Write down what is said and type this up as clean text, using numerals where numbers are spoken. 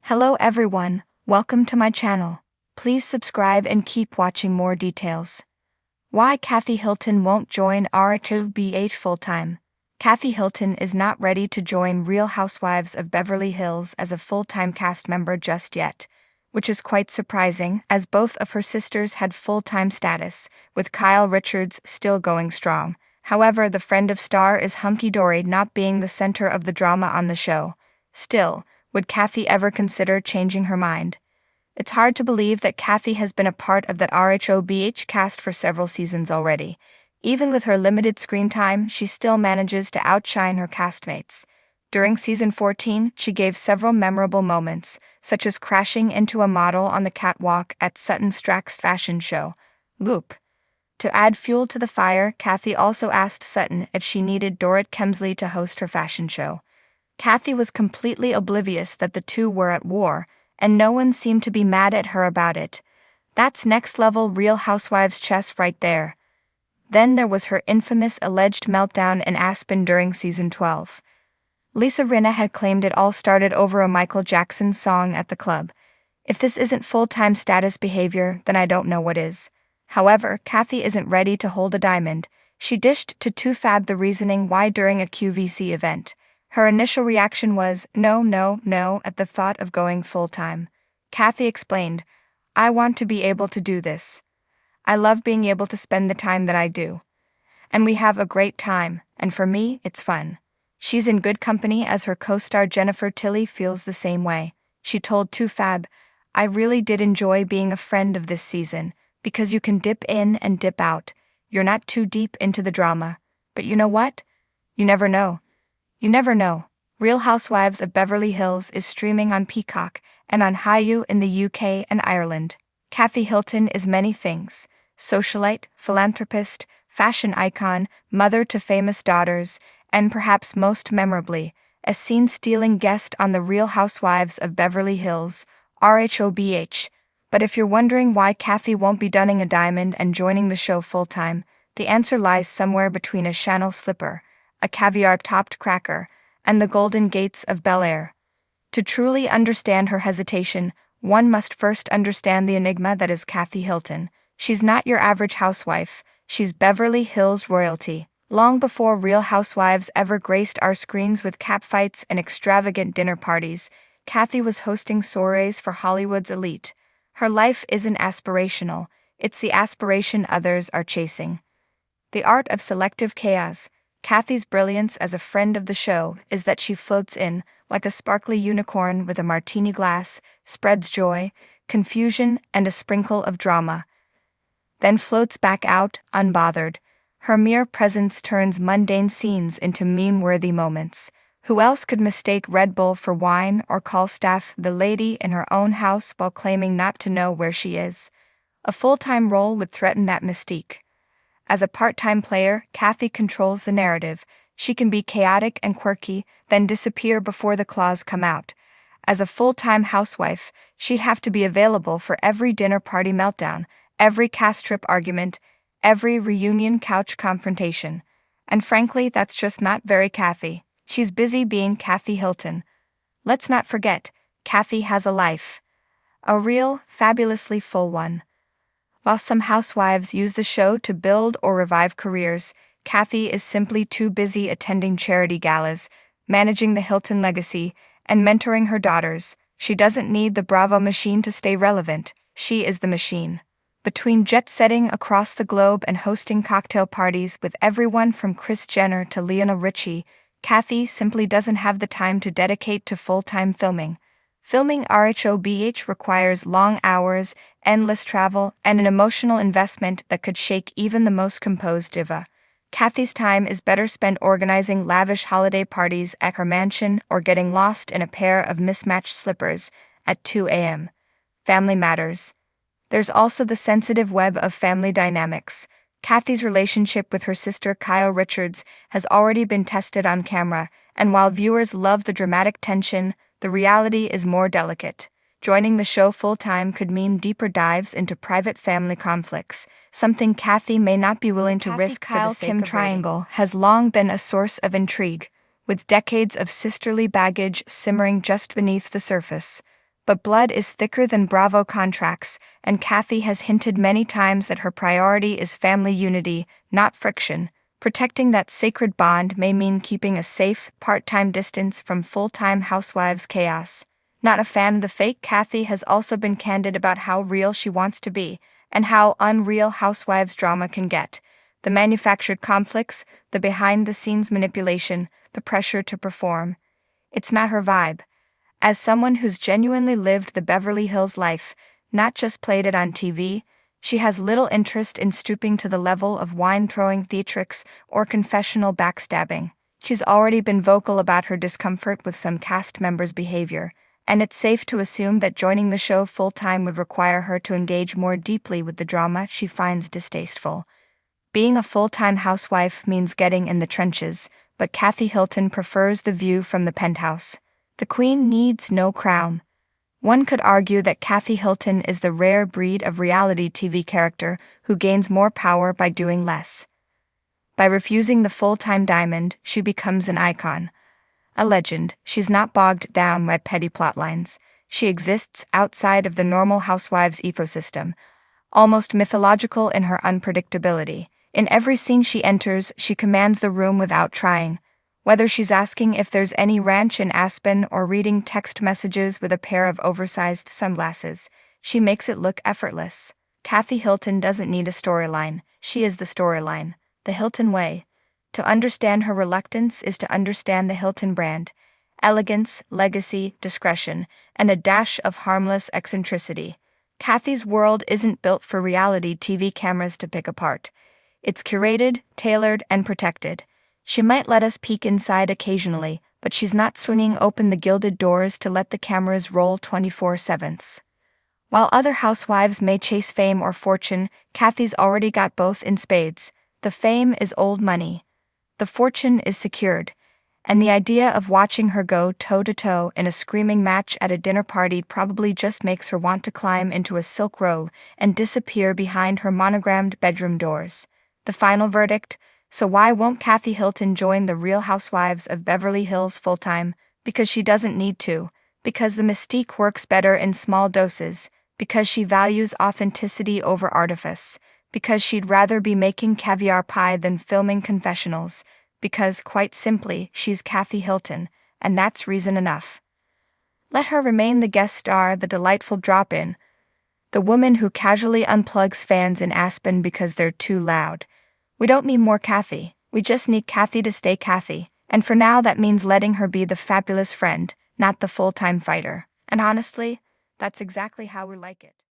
Hello everyone, welcome to my channel. Please subscribe and keep watching more details. Why Kathy Hilton won't join Housewives full-time. Kathy Hilton is not ready to join Real Housewives of Beverly Hills as a full-time cast member just yet, which is quite surprising as both of her sisters had full-time status, with Kyle Richards still going strong. However, the friend of star is hunky-dory, not being the center of the drama on the show. Still, would Kathy ever consider changing her mind? It's hard to believe that Kathy has been a part of that Housewives cast for several seasons already. Even with her limited screen time, she still manages to outshine her castmates. During season 14, she gave several memorable moments, such as crashing into a model on the catwalk at Sutton Strack's fashion show. Loop. To add fuel to the fire, Kathy also asked Sutton if she needed Dorrit Kemsley to host her fashion show. Kathy was completely oblivious that the two were at war, and no one seemed to be mad at her about it. That's next-level Real Housewives chess right there. Then there was her infamous alleged meltdown in Aspen during season 12. Lisa Rinna had claimed it all started over a Michael Jackson song at the club. If this isn't full-time status behavior, then I don't know what is. However, Kathy isn't ready to hold a diamond. She dished to 2Fab the reasoning why during a QVC event. Her initial reaction was, no, at the thought of going full-time. Kathy explained, I want to be able to do this. I love being able to spend the time that I do. And we have a great time, and for me, it's fun. She's in good company as her co-star Jennifer Tilly feels the same way. She told 2Fab, I really did enjoy being a friend of this season, because you can dip in and dip out. You're not too deep into the drama. But you know what? You never know. You never know. Real Housewives of Beverly Hills is streaming on Peacock and on Hulu in the UK and Ireland. Kathy Hilton is many things: socialite, philanthropist, fashion icon, mother to famous daughters, and perhaps most memorably, a scene-stealing guest on The Real Housewives of Beverly Hills, RHOBH. But if you're wondering why Kathy won't be donning a diamond and joining the show full-time, the answer lies somewhere between a Chanel slipper, a caviar-topped cracker, and the Golden Gates of Bel Air. To truly understand her hesitation, one must first understand the enigma that is Kathy Hilton. She's not your average housewife, she's Beverly Hills royalty. Long before Real Housewives ever graced our screens with catfights and extravagant dinner parties, Kathy was hosting soirees for Hollywood's elite. Her life isn't aspirational, it's the aspiration others are chasing. The art of selective chaos. Kathy's brilliance as a friend of the show is that she floats in, like a sparkly unicorn with a martini glass, spreads joy, confusion, and a sprinkle of drama, then floats back out, unbothered. Her mere presence turns mundane scenes into meme-worthy moments. Who else could mistake Red Bull for wine or call staff the lady in her own house while claiming not to know where she is? A full-time role would threaten that mystique. As a part-time player, Kathy controls the narrative. She can be chaotic and quirky, then disappear before the claws come out. As a full-time housewife, she'd have to be available for every dinner party meltdown, every cast trip argument, every reunion couch confrontation. And frankly, that's just not very Kathy. She's busy being Kathy Hilton. Let's not forget, Kathy has a life. A real, fabulously full one. While some housewives use the show to build or revive careers, Kathy is simply too busy attending charity galas, managing the Hilton legacy, and mentoring her daughters. She doesn't need the Bravo machine to stay relevant, she is the machine. Between jet-setting across the globe and hosting cocktail parties with everyone from Kris Jenner to Lionel Richie, Kathy simply doesn't have the time to dedicate to full-time filming. Filming RHOBH requires long hours, endless travel, and an emotional investment that could shake even the most composed diva. Kathy's time is better spent organizing lavish holiday parties at her mansion or getting lost in a pair of mismatched slippers at 2 a.m. Family matters. There's also the sensitive web of family dynamics. Kathy's relationship with her sister Kyle Richards has already been tested on camera, and while viewers love the dramatic tension, the reality is more delicate. Joining the show full-time could mean deeper dives into private family conflicts, something Kathy may not be willing to risk for the sake of ratings. The Kathy-Kyle-Kim triangle has long been a source of intrigue, with decades of sisterly baggage simmering just beneath the surface. But blood is thicker than Bravo contracts, and Kathy has hinted many times that her priority is family unity, not friction. Protecting that sacred bond may mean keeping a safe, part-time distance from full-time Housewives chaos. Not a fan of the fake, Kathy has also been candid about how real she wants to be, and how unreal Housewives drama can get. The manufactured conflicts, the behind-the-scenes manipulation, the pressure to perform. It's not her vibe. As someone who's genuinely lived the Beverly Hills life, not just played it on TV, she has little interest in stooping to the level of wine-throwing theatrics or confessional backstabbing. She's already been vocal about her discomfort with some cast members' behavior, and it's safe to assume that joining the show full-time would require her to engage more deeply with the drama she finds distasteful. Being a full-time housewife means getting in the trenches, but Kathy Hilton prefers the view from the penthouse. The queen needs no crown. One could argue that Kathy Hilton is the rare breed of reality TV character who gains more power by doing less. By refusing the full-time diamond, she becomes an icon. A legend. She's not bogged down by petty plotlines. She exists outside of the normal Housewives ecosystem, almost mythological in her unpredictability. In every scene she enters, she commands the room without trying. Whether she's asking if there's any ranch in Aspen or reading text messages with a pair of oversized sunglasses, she makes it look effortless. Kathy Hilton doesn't need a storyline. She is the storyline. The Hilton way. To understand her reluctance is to understand the Hilton brand. Elegance, legacy, discretion, and a dash of harmless eccentricity. Kathy's world isn't built for reality TV cameras to pick apart. It's curated, tailored, and protected. She might let us peek inside occasionally, but she's not swinging open the gilded doors to let the cameras roll 24/7. While other housewives may chase fame or fortune, Kathy's already got both in spades. The fame is old money. The fortune is secured. And the idea of watching her go toe-to-toe in a screaming match at a dinner party probably just makes her want to climb into a silk robe and disappear behind her monogrammed bedroom doors. The final verdict? So why won't Kathy Hilton join the Real Housewives of Beverly Hills full-time? Because she doesn't need to. Because the mystique works better in small doses. Because she values authenticity over artifice. Because she'd rather be making caviar pie than filming confessionals. Because, quite simply, she's Kathy Hilton, and that's reason enough. Let her remain the guest star, the delightful drop-in. The woman who casually unplugs fans in Aspen because they're too loud. We don't need more Kathy. We just need Kathy to stay Kathy. And for now that means letting her be the fabulous friend, not the full-time fighter. And honestly, that's exactly how we like it.